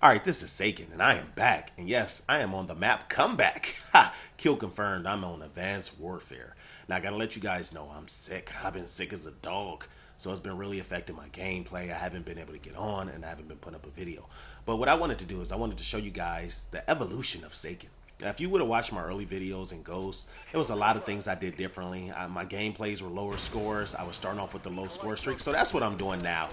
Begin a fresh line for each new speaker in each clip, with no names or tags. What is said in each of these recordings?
Alright, this is Sagan, and I am back. And yes, I am on the map comeback. Ha! Kill confirmed, I'm on Advanced Warfare. Now, I gotta let you guys know I'm sick. I've been sick as a dog. So it's been really affecting my gameplay. I haven't been able to get on, and I haven't been putting up a video. But what I wanted to do is I wanted to show you guys the evolution of Sagan. Now, if you would have watched my early videos in Ghost, there was a lot of things I did differently. My gameplays were lower scores. I was starting off with the low score streak. So that's what I'm doing now.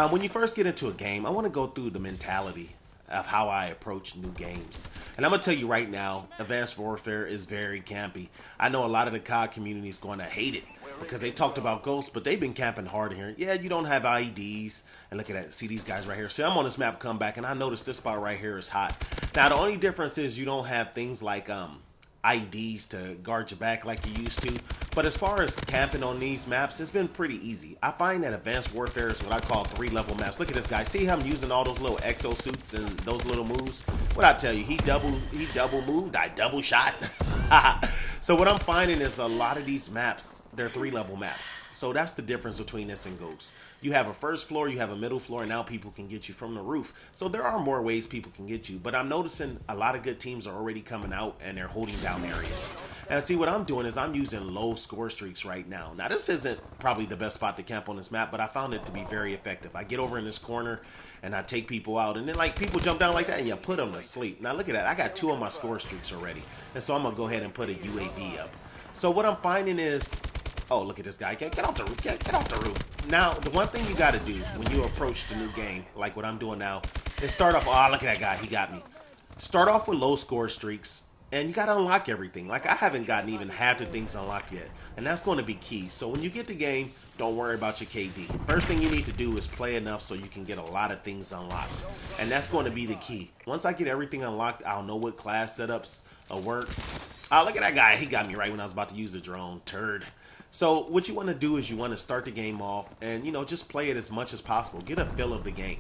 When you first get into a game, I want to go through the mentality of how I approach new games. And I'm gonna tell you right now, Advanced Warfare is very campy. I know a lot of the COD community is going to hate it because they talked about Ghosts, but they've been camping hard here. Yeah, you don't have IEDs. And look at that, see these guys right here. See, I'm on this map comeback, and I noticed this spot right here is hot. Now, the only difference is you don't have things like IEDs to guard your back like you used to. But as far as camping on these maps, it's been pretty easy. I find that Advanced Warfare is what I call 3-level maps. Look at this guy. See how I'm using all those little exosuits and those little moves? What I tell you, he double moved, I double shot. So what I'm finding is a lot of these maps, they're 3-level maps. So that's the difference between this and Ghost. You have a first floor, you have a middle floor, and now people can get you from the roof. So there are more ways people can get you. But I'm noticing a lot of good teams are already coming out and they're holding down areas. And see, what I'm doing is I'm using low score streaks right now. Now, this isn't probably the best spot to camp on this map, but I found it to be very effective. I get over in this corner and I take people out, and then like people jump down like that and you put them to sleep. Now look at that, I got 2 of my score streaks already. And so I'm gonna go ahead and put a UAV up. So what I'm finding is, oh, look at this guy. Get off the roof. Get off the roof. Now, the one thing you got to do when you approach the new game, like what I'm doing now, is start off. Oh, look at that guy. He got me. Start off with low score streaks, and you got to unlock everything. Like, I haven't gotten even half the things unlocked yet, and that's going to be key. So when you get the game, don't worry about your KD. First thing you need to do is play enough so you can get a lot of things unlocked, and that's going to be the key. Once I get everything unlocked, I'll know what class setups work. Oh, look at that guy. He got me right when I was about to use the drone. Turd. So what you want to do is you want to start the game off and, just play it as much as possible. Get a feel of the game.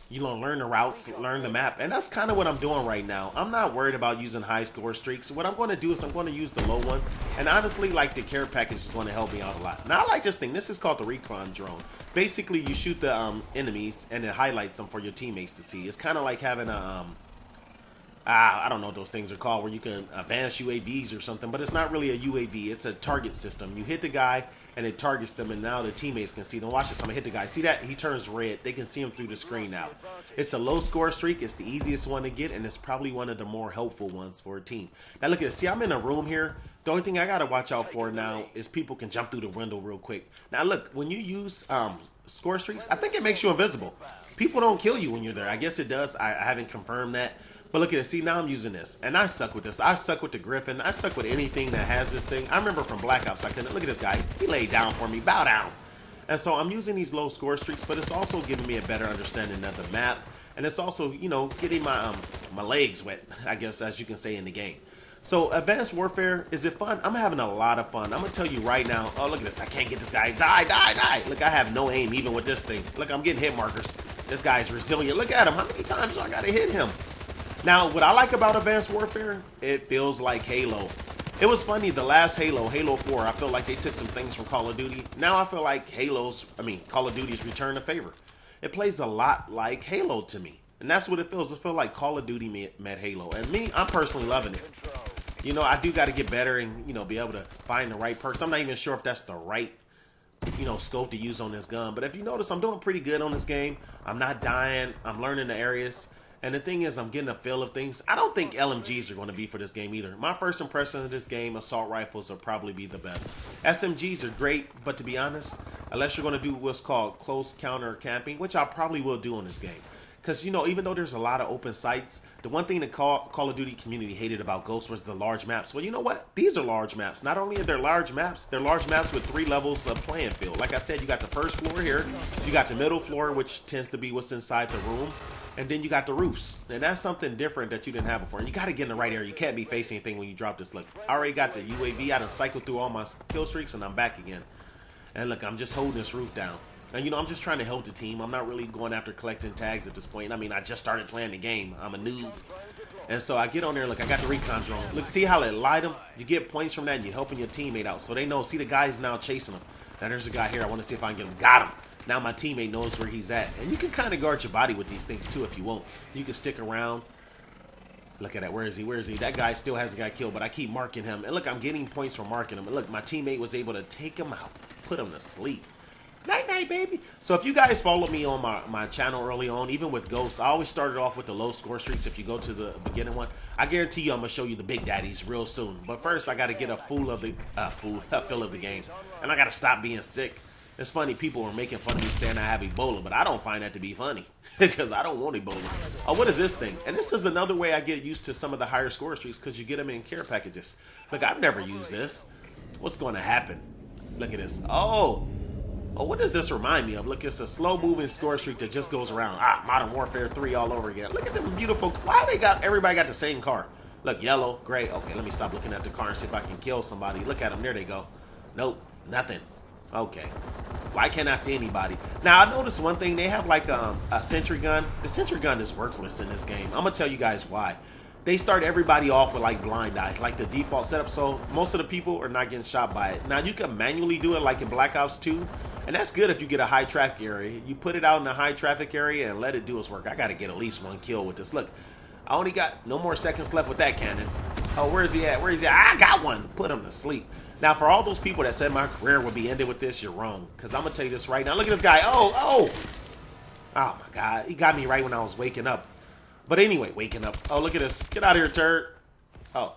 You want to learn the routes, learn the map. And that's kind of what I'm doing right now. I'm not worried about using high score streaks. What I'm going to do is I'm going to use the low one. And honestly, like, the care package is going to help me out a lot. Now, I like this thing. This is called the recon drone. Basically, you shoot the enemies and it highlights them for your teammates to see. It's kind of like having a... I don't know what those things are called, where you can advance UAVs or something, but it's not really a UAV. It's a target system. You hit the guy, and it targets them, and now the teammates can see them. Watch this. I'm going to hit the guy. See that? He turns red. They can see him through the screen now. It's a low score streak. It's the easiest one to get, and it's probably one of the more helpful ones for a team. Now, look at this. See, I'm in a room here. The only thing I got to watch out for now is people can jump through the window real quick. Now, look, when you use score streaks, I think it makes you invisible. People don't kill you when you're there. I guess it does. I haven't confirmed that. But look at it. See, now I'm using this. And I suck with this. I suck with the Griffin. I suck with anything that has this thing. I remember from Black Ops, I couldn't. Look at this guy. He laid down for me. Bow down. And so I'm using these low score streaks, but it's also giving me a better understanding of the map. And it's also, getting my my legs wet, I guess, as you can say in the game. So Advanced Warfare, is it fun? I'm having a lot of fun. I'm going to tell you right now. Oh, look at this. I can't get this guy. Die, die, die. Look, I have no aim even with this thing. Look, I'm getting hit markers. This guy's resilient. Look at him. How many times do I got to hit him? Now, what I like about Advanced Warfare, it feels like Halo. It was funny, the last Halo, Halo 4, I feel like they took some things from Call of Duty. Now I feel like Call of Duty's return to favor. It plays a lot like Halo to me. And that's what it feels. It feels like Call of Duty met Halo. And me, I'm personally loving it. I do got to get better and, be able to find the right perks. I'm not even sure if that's the right, scope to use on this gun. But if you notice, I'm doing pretty good on this game. I'm not dying. I'm learning the areas. And the thing is, I'm getting a feel of things. I don't think LMGs are going to be for this game either. My first impression of this game, assault rifles will probably be the best. SMGs are great, but to be honest, unless you're going to do what's called close counter camping, which I probably will do in this game. Because, even though there's a lot of open sites, the one thing the Call of Duty community hated about Ghost was the large maps. Well, you know what? These are large maps. Not only are they large maps, they're large maps with 3 levels of playing field. Like I said, you got the first floor here. You got the middle floor, which tends to be what's inside the room. And then you got the roofs. And that's something different that you didn't have before. And you got to get in the right area. You can't be facing anything when you drop this. Look, I already got the UAV. I done cycled through all my kill streaks, and I'm back again. And look, I'm just holding this roof down. And, I'm just trying to help the team. I'm not really going after collecting tags at this point. I just started playing the game. I'm a noob. And so I get on there. Look, I got the recon drone. Look, see how it light them? You get points from that, and you're helping your teammate out. So they know, see the guy's now chasing them. Now there's a guy here. I want to see if I can get him. Got him. Now my teammate knows where he's at. And you can kind of guard your body with these things too if you want. You can stick around. Look at that. Where is he? Where is he? That guy still hasn't got killed, but I keep marking him. And look, I'm getting points for marking him. And look, my teammate was able to take him out, put him to sleep. Night night, baby. So if you guys follow me on my channel early on, even with Ghosts, I always started off with the low score streaks. If you go to the beginning one, I guarantee you I'm gonna show you the big daddies real soon. But first, I gotta get a fill of the game, and I gotta stop being sick. It's funny, people are making fun of me saying I have Ebola, but I don't find that to be funny because I don't want Ebola. Oh, what is this thing? And this is another way I get used to some of the higher score streaks because you get them in care packages. Look, I've never used this. What's going to happen? Look at this. Oh, what does this remind me of? Look, it's a slow-moving score streak that just goes around. Modern Warfare 3 all over again. Look at them beautiful. Why everybody got the same car? Look, yellow, gray. Okay, let me stop looking at the car and see if I can kill somebody. Look at them. There they go. Nope, nothing. Okay. Why can't I see anybody? Now, I noticed one thing. They have like a sentry gun. The sentry gun is worthless in this game. I'm going to tell you guys why. They start everybody off with like blind eye, like the default setup. So most of the people are not getting shot by it. Now, you can manually do it like in Black Ops 2. And that's good if you get a high traffic area. You put it out in a high traffic area and let it do its work. I got to get at least one kill with this. Look, I only got no more seconds left with that cannon. Oh, where is he at? Where is he at? I got one. Put him to sleep. Now, for all those people that said my career would be ended with this, you're wrong. Because I'm going to tell you this right now. Look at this guy. Oh my God. He got me right when I was waking up. But anyway, waking up. Oh, look at this. Get out of here, turd. Oh.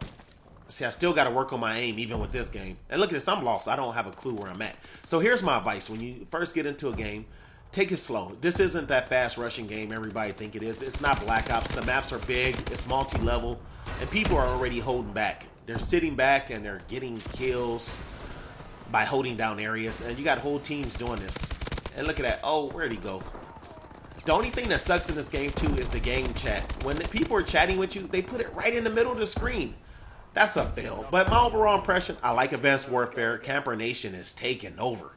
See, I still got to work on my aim even with this game. And look at this. I'm lost. I don't have a clue where I'm at. So here's my advice. When you first get into a game, take it slow. This isn't that fast rushing game everybody think it is. It's not Black Ops. The maps are big. It's multi-level. And people are already holding back. They're sitting back and they're getting kills by holding down areas. And you got whole teams doing this. And look at that. Oh, where'd he go? The only thing that sucks in this game, too, is the game chat. When the people are chatting with you, they put it right in the middle of the screen. That's a fail. But my overall impression, I like Advanced Warfare. Campernation is taking over.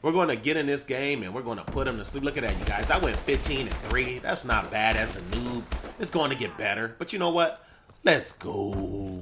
We're going to get in this game and we're going to put them to sleep. Look at that, you guys. I went 15-3. That's not bad as a noob. It's going to get better. But you know what? Let's go.